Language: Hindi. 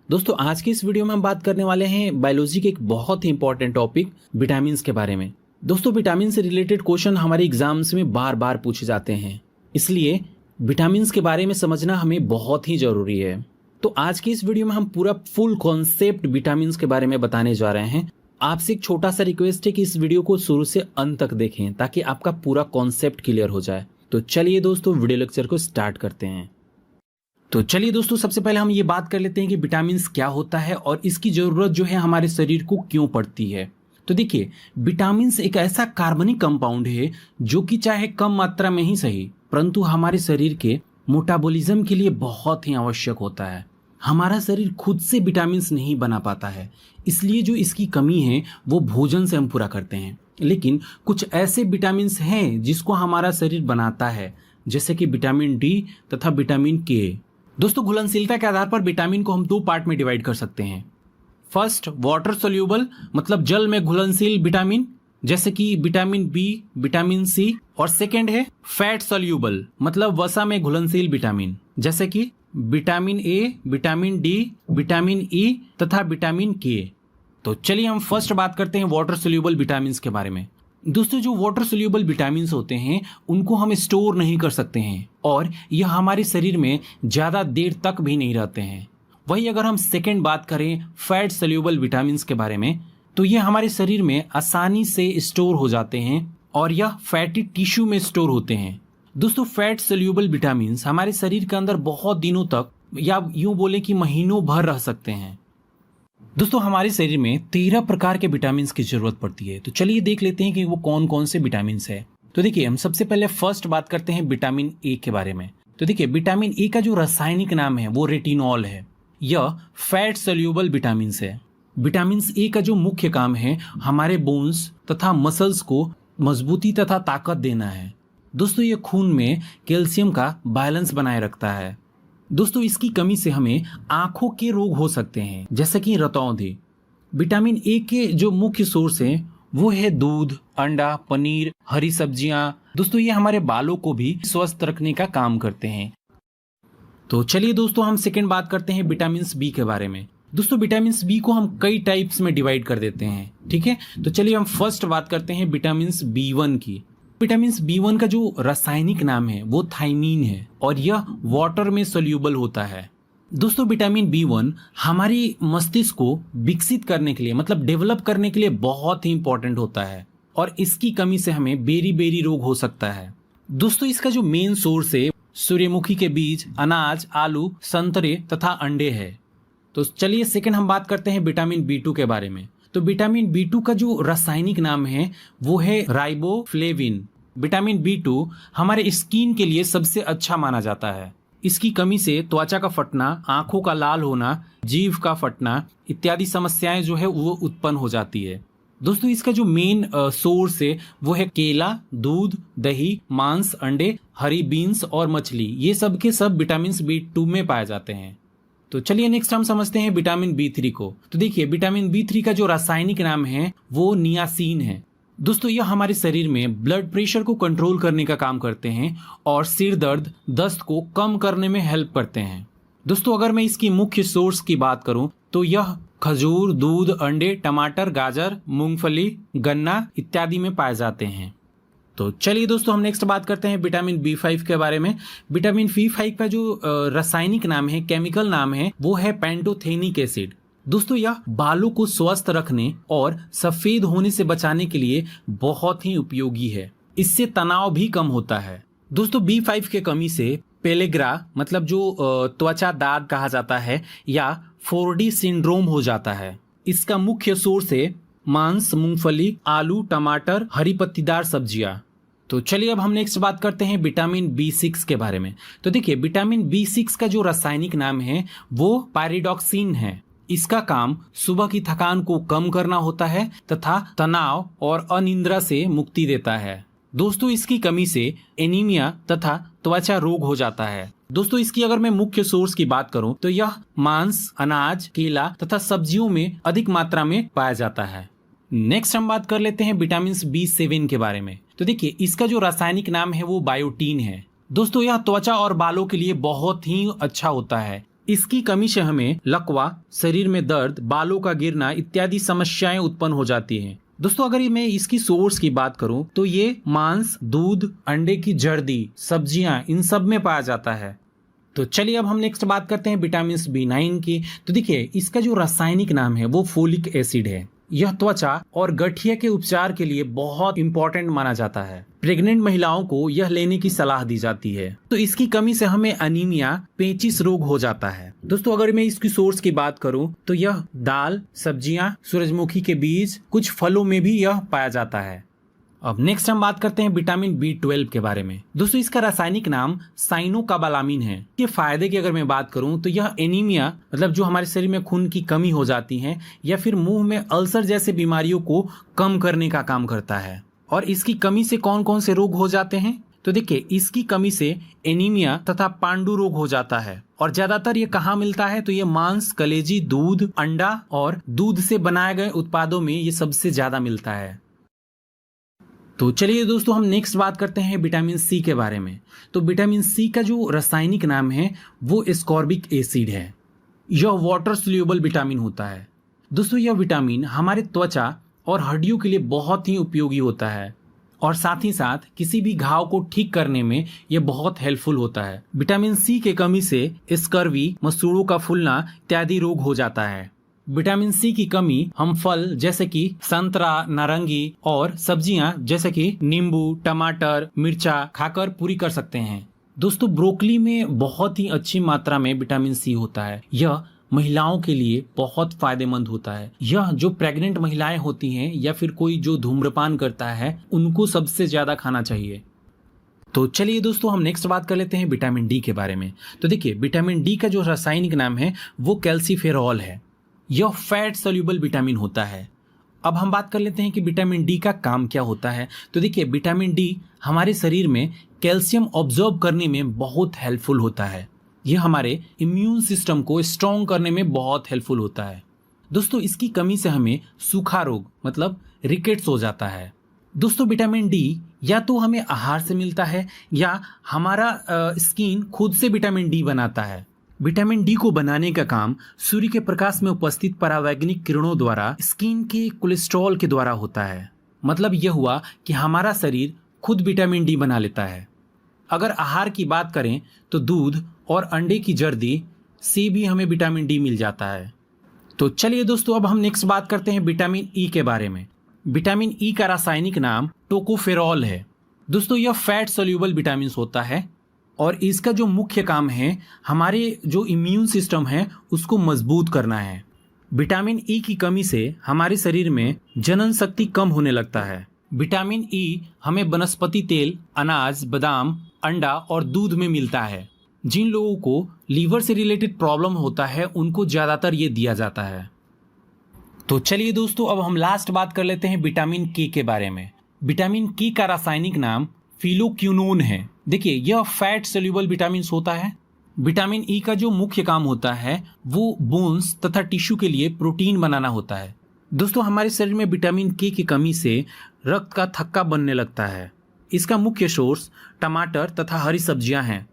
दोस्तों आज की इस वीडियो में हम बात करने वाले हैं बायोलॉजी के एक बहुत ही इंपॉर्टेंट टॉपिक विटामिन्स के बारे में। दोस्तों विटामिन से रिलेटेड क्वेश्चन हमारे एग्जाम्स में बार बार पूछे जाते हैं, इसलिए विटामिन्स के बारे में समझना हमें बहुत ही जरूरी है। तो आज की इस वीडियो में हम पूरा फुल कॉन्सेप्ट विटामिन्स के बारे में बताने जा रहे हैं। आपसे एक छोटा सा रिक्वेस्ट है कि इस वीडियो को शुरू से अंत तक देखें ताकि आपका पूरा कॉन्सेप्ट क्लियर हो जाए। तो चलिए दोस्तों वीडियो लेक्चर को स्टार्ट करते हैं। तो चलिए दोस्तों सबसे पहले हम ये बात कर लेते हैं कि विटामिन्स क्या होता है और इसकी जरूरत जो है हमारे शरीर को क्यों पड़ती है। तो देखिए, विटामिन्स एक ऐसा कार्बनिक कंपाउंड है जो कि चाहे कम मात्रा में ही सही, परंतु हमारे शरीर के मेटाबॉलिज्म के लिए बहुत ही आवश्यक होता है। हमारा शरीर खुद से विटामिन्स नहीं बना पाता है, इसलिए जो इसकी कमी है वो भोजन से हम पूरा करते हैं। लेकिन कुछ ऐसे विटामिन्स हैं जिसको हमारा शरीर बनाता है, जैसे कि विटामिन डी तथा विटामिन के। दोस्तों घुलनशीलता के आधार पर विटामिन को हम दो पार्ट में डिवाइड कर सकते हैं। फर्स्ट, वाटर सोल्यूबल मतलब जल में घुलनशील विटामिन, जैसे कि विटामिन बी, विटामिन सी। और सेकेंड है फैट सोल्यूबल मतलब वसा में घुलनशील विटामिन, जैसे कि vitamin A, vitamin D, vitamin E तथा विटामिन के। तो चलिए हम फर्स्ट बात करते हैं वाटर सोल्यूबल विटामिन के बारे में। दोस्तों जो वाटर सोल्यूबल विटामिन होते हैं उनको हम स्टोर नहीं कर सकते हैं और यह हमारे शरीर में ज़्यादा देर तक भी नहीं रहते हैं। वही अगर हम सेकेंड बात करें फैट सोल्यूबल विटामिन के बारे में, तो यह हमारे शरीर में आसानी से स्टोर हो जाते हैं और यह फैटी टिश्यू में स्टोर होते हैं। दोस्तों फैट सोल्यूबल विटामिन हमारे शरीर के अंदर बहुत दिनों तक या यूं बोले कि महीनों भर रह सकते हैं। दोस्तों हमारे शरीर में 13 प्रकार के विटामिन की जरूरत पड़ती है। तो चलिए देख लेते हैं कि वो कौन कौन से विटामिन है। तो देखिए हम सबसे पहले फर्स्ट बात करते हैं विटामिन ए के बारे में। तो देखिए विटामिन ए का जो रासायनिक नाम है वो रेटिनॉल है। यह फैट सोल्यूबल विटामिन है। विटामिन ए का जो मुख्य काम है हमारे बोन्स तथा मसल्स को मजबूती तथा ताकत देना है। दोस्तों ये खून में कैल्शियम का बैलेंस बनाए रखता है। दोस्तों इसकी कमी से हमें आंखों के रोग हो सकते हैं, जैसे कि रतौंधी। विटामिन ए के जो मुख्य सोर्स हैं वो है दूध, अंडा, पनीर, हरी सब्जियां। दोस्तों ये हमारे बालों को भी स्वस्थ रखने का काम करते हैं। तो चलिए दोस्तों हम सेकंड बात करते हैं विटामिन बी के बारे में। दोस्तों विटामिन बी को हम कई टाइप्स में डिवाइड कर देते हैं, ठीक है। तो चलिए हम फर्स्ट बात करते हैं विटामिन बी1 की। विटामिन बी1 का जो रासायनिक नाम है वो थायमीन है और यह वाटर में सोल्यूबल होता है। दोस्तों विटामिन बी1 हमारी मस्तिष्क को विकसित करने के लिए मतलब डेवलप करने के लिए बहुत ही इंपॉर्टेंट होता है और इसकी कमी से हमें बेरी बेरी रोग हो सकता है। दोस्तों इसका जो मेन सोर्स है सूर्यमुखी के बीज, अनाज, आलू, संतरे तथा अंडे है। तो चलिए सेकंड हम बात करते हैं विटामिन बी2 के बारे में। तो विटामिन बी2 का जो रासायनिक नाम है वो है राइबोफ्लेविन। विटामिन बी2 हमारे स्किन के लिए सबसे अच्छा माना जाता है। इसकी कमी से त्वचा का फटना, आंखों का लाल होना, जीभ का फटना इत्यादि समस्याएं जो है वो उत्पन्न हो जाती है। दोस्तों इसका जो मेन सोर्स है वो है केला, दूध, दही, मांस, अंडे, हरी बीन्स और मछली। ये सब के सब विटामिन बी2 में पाए जाते हैं। तो चलिए नेक्स्ट हम समझते हैं विटामिन बी3 को। तो देखिए विटामिन बी3 का जो रासायनिक नाम है वो नियासिन है। दोस्तों यह हमारे शरीर में ब्लड प्रेशर को कंट्रोल करने का काम करते हैं और सिर दर्द, दस्त को कम करने में हेल्प करते हैं। दोस्तों अगर मैं इसकी मुख्य सोर्स की बात करूं तो यह खजूर, दूध, अंडे, टमाटर, गाजर, मूंगफली, गन्ना इत्यादि में पाए जाते हैं। तो चलिए दोस्तों हम नेक्स्ट बात करते हैं विटामिन बी5 के बारे में। विटामिन बी5 का जो रासायनिक नाम है, केमिकल नाम है वो है पैंटोथेनिक एसिड। दोस्तों यह बालों को स्वस्थ रखने और सफेद होने से बचाने के लिए बहुत ही उपयोगी है। इससे तनाव भी कम होता है। दोस्तों बी5 के कमी से पेलेग्रा मतलब जो त्वचा दाग कहा जाता है या 4D सिंड्रोम हो जाता है। इसका मुख्य सोर्स है मांस, मूंगफली, आलू, टमाटर, हरी पत्तीदार सब्जियां। तो चलिए अब हम नेक्स्ट बात करते हैं विटामिन बी6 के बारे में। तो देखिए विटामिन बी6 का जो रासायनिक नाम है वो पायरिडॉक्सिन है। इसका काम सुबह की थकान को कम करना होता है तथा तनाव और अनिद्रा से मुक्ति देता है। दोस्तों इसकी कमी से एनीमिया तथा त्वचा रोग हो जाता है। दोस्तों इसकी अगर मैं मुख्य सोर्स की बात करूं तो यह मांस, अनाज, केला तथा सब्जियों में अधिक मात्रा में पाया जाता है। नेक्स्ट हम बात कर लेते हैं विटामिन बी7 के बारे में। तो देखिए इसका जो रासायनिक नाम है वो बायोटीन है। दोस्तों यह त्वचा और बालों के लिए बहुत ही अच्छा होता है। इसकी कमी से हमें लकवा, शरीर में दर्द, बालों का गिरना इत्यादि समस्याएं उत्पन्न हो जाती हैं। दोस्तों अगर मैं इसकी सोर्स की बात करूं तो ये मांस, दूध, अंडे की जर्दी, सब्जियां, इन सब में पाया जाता है। तो चलिए अब हम नेक्स्ट बात करते हैं विटामिन B9 की। तो देखिए इसका जो रासायनिक नाम है वो फोलिक एसिड है। यह त्वचा और गठिया के उपचार के लिए बहुत इंपॉर्टेंट माना जाता है। प्रेग्नेंट महिलाओं को यह लेने की सलाह दी जाती है। तो इसकी कमी से हमें अनीमिया, पेचिश रोग हो जाता है। दोस्तों अगर मैं इसकी सोर्स की बात करूं तो यह दाल, सब्जियां, सूरजमुखी के बीज, कुछ फलों में भी यह पाया जाता है। अब नेक्स्ट हम बात करते हैं विटामिन B12 के बारे में। दोस्तों इसका रासायनिक नाम साइनोकाबालामिन है। ये फायदे की अगर मैं बात करूं तो यह एनीमिया, मतलब जो हमारे शरीर में खून की कमी हो जाती है या फिर मुंह में अल्सर जैसे बीमारियों को कम करने का काम करता है। और इसकी कमी से कौन कौन से रोग हो जाते हैं? तो देखिए इसकी कमी से एनीमिया तथा पांडु रोग हो जाता है। और ज्यादातर ये कहाँ मिलता है? तो ये मांस, कलेजी, दूध, अंडा और दूध से बनाए गए उत्पादों में ये सबसे ज्यादा मिलता है। तो चलिए दोस्तों हम नेक्स्ट बात करते हैं विटामिन C के बारे में। तो विटामिन C का जो रासायनिक नाम है वो एस्कॉर्बिक एसिड है। यह वाटर सोल्यूबल विटामिन होता है। दोस्तों यह विटामिन हमारे त्वचा और हड्डियों के लिए बहुत ही उपयोगी होता है और साथ ही साथ किसी भी घाव को ठीक करने में यह बहुत हेल्पफुल होता है। विटामिन C के कमी से स्कर्वी, मसूड़ों का फूलना इत्यादि रोग हो जाता है। विटामिन C की कमी हम फल जैसे कि संतरा, नारंगी और सब्जियां जैसे कि नींबू, टमाटर, मिर्चा खाकर पूरी कर सकते हैं। दोस्तों ब्रोकली में बहुत ही अच्छी मात्रा में विटामिन C होता है। यह महिलाओं के लिए बहुत फायदेमंद होता है। यह जो प्रेग्नेंट महिलाएं होती हैं या फिर कोई जो धूम्रपान करता है उनको सबसे ज्यादा खाना चाहिए। तो चलिए दोस्तों हम नेक्स्ट बात कर लेते हैं विटामिन D के बारे में। तो देखिए विटामिन D का जो रासायनिक नाम है वो कैल्सीफेरॉल है। यह फैट सोल्यूबल विटामिन होता है। अब हम बात कर लेते हैं कि विटामिन D का काम क्या होता है। तो देखिए विटामिन D हमारे शरीर में कैल्शियम ऑब्जॉर्ब करने में बहुत हेल्पफुल होता है। यह हमारे इम्यून सिस्टम को स्ट्रॉन्ग करने में बहुत हेल्पफुल होता है। दोस्तों इसकी कमी से हमें सूखा रोग मतलब रिकेट्स हो जाता है। दोस्तों विटामिन D या तो हमें आहार से मिलता है या हमारा स्किन खुद से विटामिन D बनाता है। विटामिन D को बनाने का काम सूर्य के प्रकाश में उपस्थित परावैज्ञानिक किरणों द्वारा स्किन के कोलेस्ट्रॉल के द्वारा होता है। मतलब यह हुआ कि हमारा शरीर खुद विटामिन D बना लेता है। अगर आहार की बात करें तो दूध और अंडे की जर्दी से भी हमें विटामिन D मिल जाता है। तो चलिए दोस्तों अब हम नेक्स्ट बात करते हैं विटामिन E के बारे में। विटामिन E का रासायनिक नाम टोकोफेरॉल है। दोस्तों यह फैट सोल्यूबल विटामिन होता है और इसका जो मुख्य काम है हमारे जो इम्यून सिस्टम है उसको मजबूत करना है। विटामिन E की कमी से हमारे शरीर में जनन शक्ति कम होने लगता है। विटामिन E हमें वनस्पति तेल, अनाज, बादाम, अंडा और दूध में मिलता है। जिन लोगों को लीवर से रिलेटेड प्रॉब्लम होता है उनको ज्यादातर ये दिया जाता है। तो चलिए दोस्तों अब हम लास्ट बात कर लेते हैं विटामिन K के बारे में। विटामिन K का रासायनिक नाम फिलोक्विनोन है। देखिए यह फैट सोल्यूबल विटामिन होता है। विटामिन E का जो मुख्य काम होता है वो बोन्स तथा टिश्यू के लिए प्रोटीन बनाना होता है। दोस्तों हमारे शरीर में विटामिन K की कमी से रक्त का थक्का बनने लगता है। इसका मुख्य सोर्स टमाटर तथा हरी सब्जियां हैं।